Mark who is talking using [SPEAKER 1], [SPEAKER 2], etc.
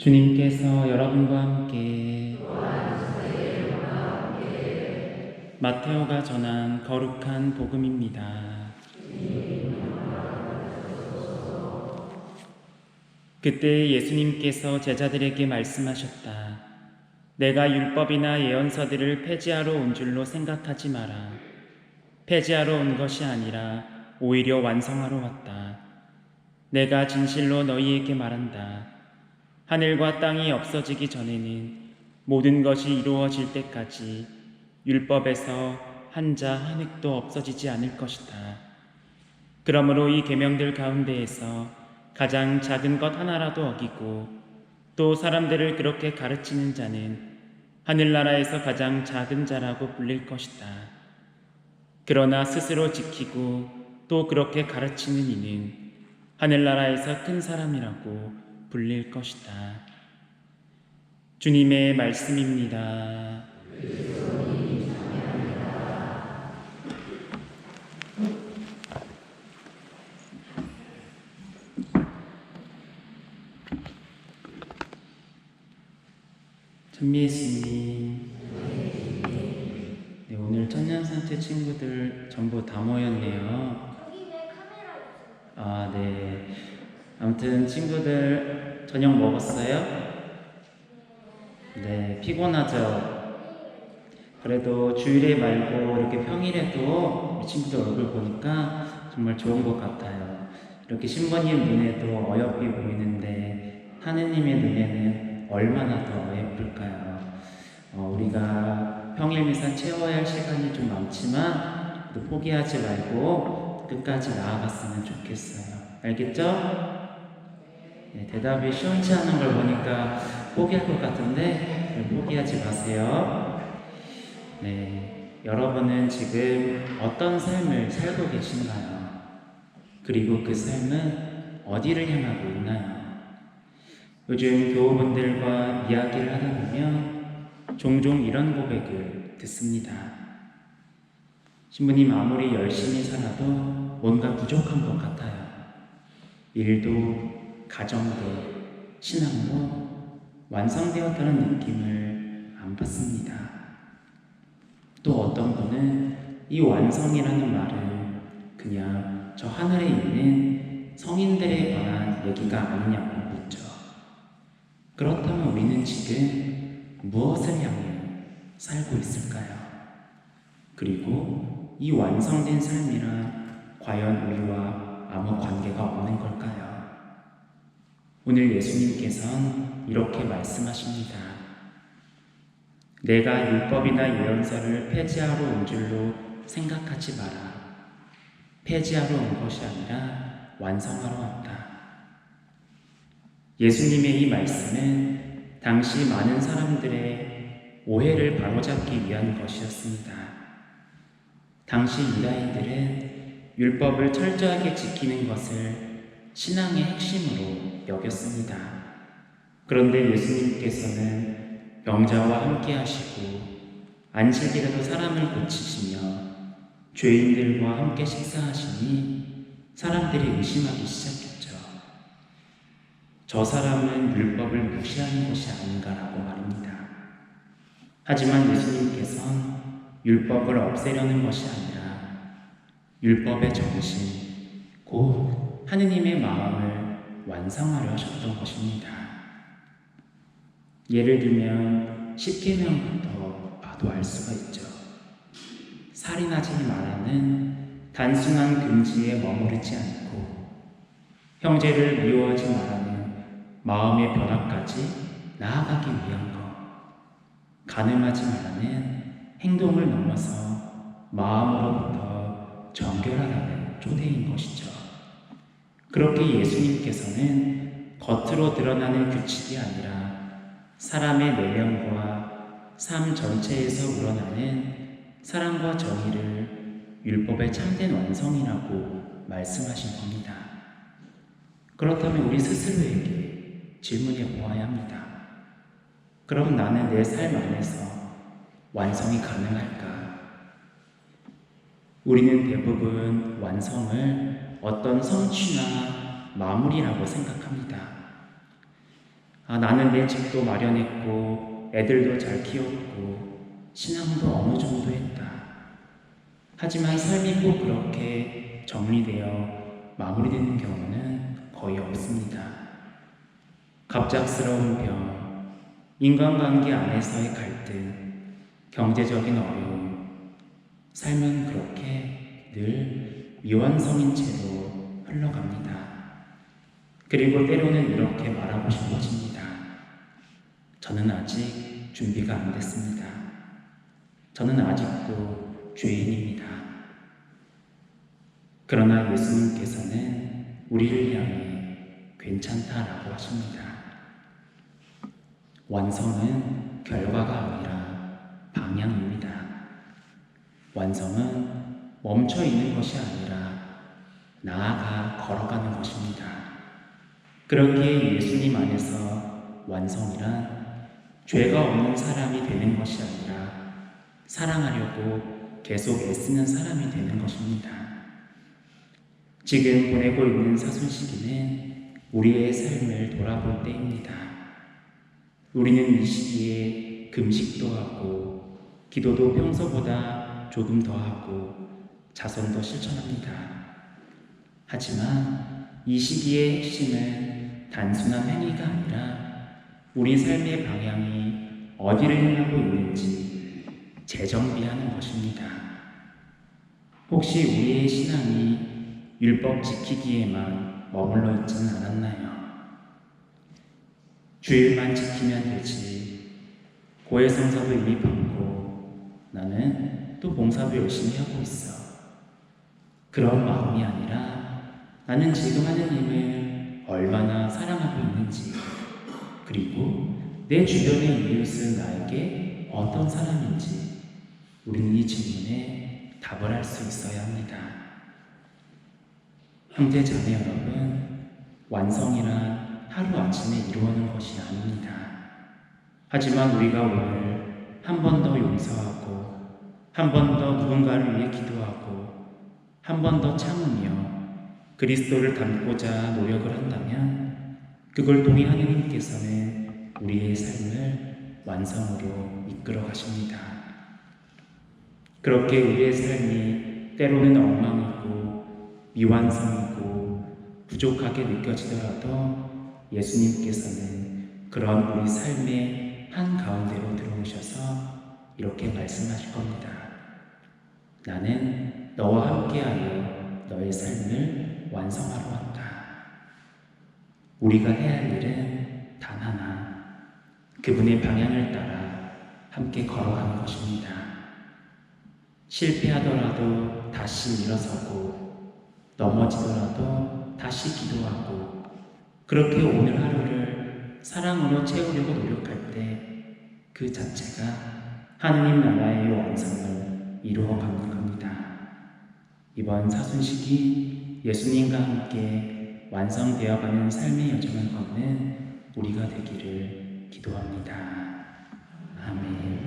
[SPEAKER 1] 주님께서 여러분과 함께 마테오가 전한 거룩한 복음입니다. 그때 예수님께서 제자들에게 말씀하셨다. 내가 율법이나 예언서들을 폐지하러 온 줄로 생각하지 마라. 폐지하러 온 것이 아니라 오히려 완성하러 왔다. 내가 진실로 너희에게 말한다. 하늘과 땅이 없어지기 전에는 모든 것이 이루어질 때까지 율법에서 한자 한 획도 없어지지 않을 것이다. 그러므로 이 계명들 가운데에서 가장 작은 것 하나라도 어기고 또 사람들을 그렇게 가르치는 자는 하늘나라에서 가장 작은 자라고 불릴 것이다. 그러나 스스로 지키고 또 그렇게 가르치는 이는 하늘나라에서 큰 사람이라고 불릴 것이다. 주님의 말씀입니다. 찬미 예수님. 네, 오늘 천년산태 친구들 전부 다 모였네요. 네. 아무튼 친구들 저녁 먹었어요? 네, 피곤하죠? 그래도 주일에 말고 이렇게 평일에도 우리 친구들 얼굴 보니까 정말 좋은 것 같아요. 이렇게 신부님 눈에도 어여삐 보이는데 하느님의 눈에는 얼마나 더 예쁠까요? 우리가 평일 미사 채워야 할 시간이 좀 많지만 또 포기하지 말고 끝까지 나아갔으면 좋겠어요. 알겠죠? 네, 대답이 시원치 않은 걸 보니까 포기할 것 같은데 포기하지 마세요. 네, 여러분은 지금 어떤 삶을 살고 계신가요? 그리고 그 삶은 어디를 향하고 있나요? 요즘 교우분들과 이야기를 하다 보면 종종 이런 고백을 듣습니다. 신부님, 아무리 열심히 살아도 뭔가 부족한 것 같아요. 일도 가정도 신앙도 완성되었다는 느낌을 안 받습니다. 또 어떤 분은 이 완성이라는 말은 그냥 저 하늘에 있는 성인들에 관한 얘기가 아니냐고 묻죠. 그렇다면 우리는 지금 무엇을 향해 살고 있을까요? 그리고 이 완성된 삶이란 과연 우리와 아무 관계가 없는 걸까요? 오늘 예수님께서는 이렇게 말씀하십니다. 내가 율법이나 예언서를 폐지하러 온 줄로 생각하지 마라. 폐지하러 온 것이 아니라 완성하러 왔다. 예수님의 이 말씀은 당시 많은 사람들의 오해를 바로잡기 위한 것이었습니다. 당시 유다인들은 율법을 철저하게 지키는 것을 신앙의 핵심으로 여겼습니다. 그런데 예수님께서는 병자와 함께 하시고 안식일에도 사람을 고치시며 죄인들과 함께 식사하시니 사람들이 의심하기 시작했죠. 저 사람은 율법을 무시하는 것이 아닌가라고 말입니다. 하지만 예수님께서는 율법을 없애려는 것이 아니라 율법의 정신, 곧 하느님의 마음을 완성하려 하셨던 것입니다. 예를 들면 10계명부터 봐도 알 수가 있죠. 살인하지 말라는 단순한 금지에 머무르지 않고 형제를 미워하지 말라는 마음의 변화까지 나아가기 위한 것, 간음하지 말라는 행동을 넘어서 마음으로부터 정결하라는 조대인 것이죠. 그렇게 예수님께서는 겉으로 드러나는 규칙이 아니라 사람의 내면과 삶 전체에서 우러나는 사랑과 정의를 율법의 참된 완성이라고 말씀하신 겁니다. 그렇다면 우리 스스로에게 질문해 보아야 합니다. 그럼 나는 내 삶 안에서 완성이 가능할까? 우리는 대부분 완성을 어떤 성취나 마무리라고 생각합니다. 나는 내 집도 마련했고 애들도 잘 키웠고 신앙도 어느 정도 했다. 하지만 삶이 꼭 그렇게 정리되어 마무리되는 경우는 거의 없습니다. 갑작스러운 병, 인간관계 안에서의 갈등, 경제적인 어려움, 삶은 그렇게 늘 미완성인 채로 흘러갑니다. 그리고 때로는 이렇게 말하고 싶어집니다. 저는 아직 준비가 안 됐습니다. 저는 아직도 죄인입니다. 그러나 예수님께서는 우리를 향해 괜찮다라고 하십니다. 완성은 결과가 아니라 방향입니다. 완성은 멈춰 있는 것이 아니라 나아가 걸어가는 것입니다. 그렇기에 예수님 안에서 완성이란 죄가 없는 사람이 되는 것이 아니라 사랑하려고 계속 애쓰는 사람이 되는 것입니다. 지금 보내고 있는 사순시기는 우리의 삶을 돌아볼 때입니다. 우리는 이 시기에 금식도 하고 기도도 평소보다 조금 더 하고 자선도 실천합니다. 하지만 이 시기의 핵심은 단순한 행위가 아니라 우리 삶의 방향이 어디를 향하고 있는지 재정비하는 것입니다. 혹시 우리의 신앙이 율법 지키기에만 머물러 있지는 않았나요? 주일만 지키면 되지. 고해성사도 이미 받고 나는 또 봉사도 열심히 하고 있어. 그런 마음이 아니라 나는 지금 하느님을 얼마나 사랑하고 있는지, 그리고 내 주변의 이웃은 나에게 어떤 사람인지 우리는 이 질문에 답을 할 수 있어야 합니다. 형제 자매 여러분, 완성이란 하루아침에 이루어지는 것이 아닙니다. 하지만 우리가 오늘 한 번 더 용서하고 한 번 더 누군가를 위해 기도하고 한 번 더 참으며 그리스도를 닮고자 노력을 한다면 그걸 통해 하느님께서는 우리의 삶을 완성으로 이끌어 가십니다. 그렇게 우리의 삶이 때로는 엉망이고 미완성이고 부족하게 느껴지더라도 예수님께서는 그런 우리 삶의 한가운데로 들어오셔서 이렇게 말씀하실 겁니다. 나는 너와 함께하여 너의 삶을 완성하러 왔다. 우리가 해야 할 일은 단 하나, 그분의 방향을 따라 함께 걸어가는 것입니다. 실패하더라도 다시 일어서고 넘어지더라도 다시 기도하고 그렇게 오늘 하루를 사랑으로 채우려고 노력할 때 그 자체가 하느님 나라의 완성을 이루어가는 겁니다. 이번 사순식이 예수님과 함께 완성되어가는 삶의 여정을 걷는 우리가 되기를 기도합니다. 아멘.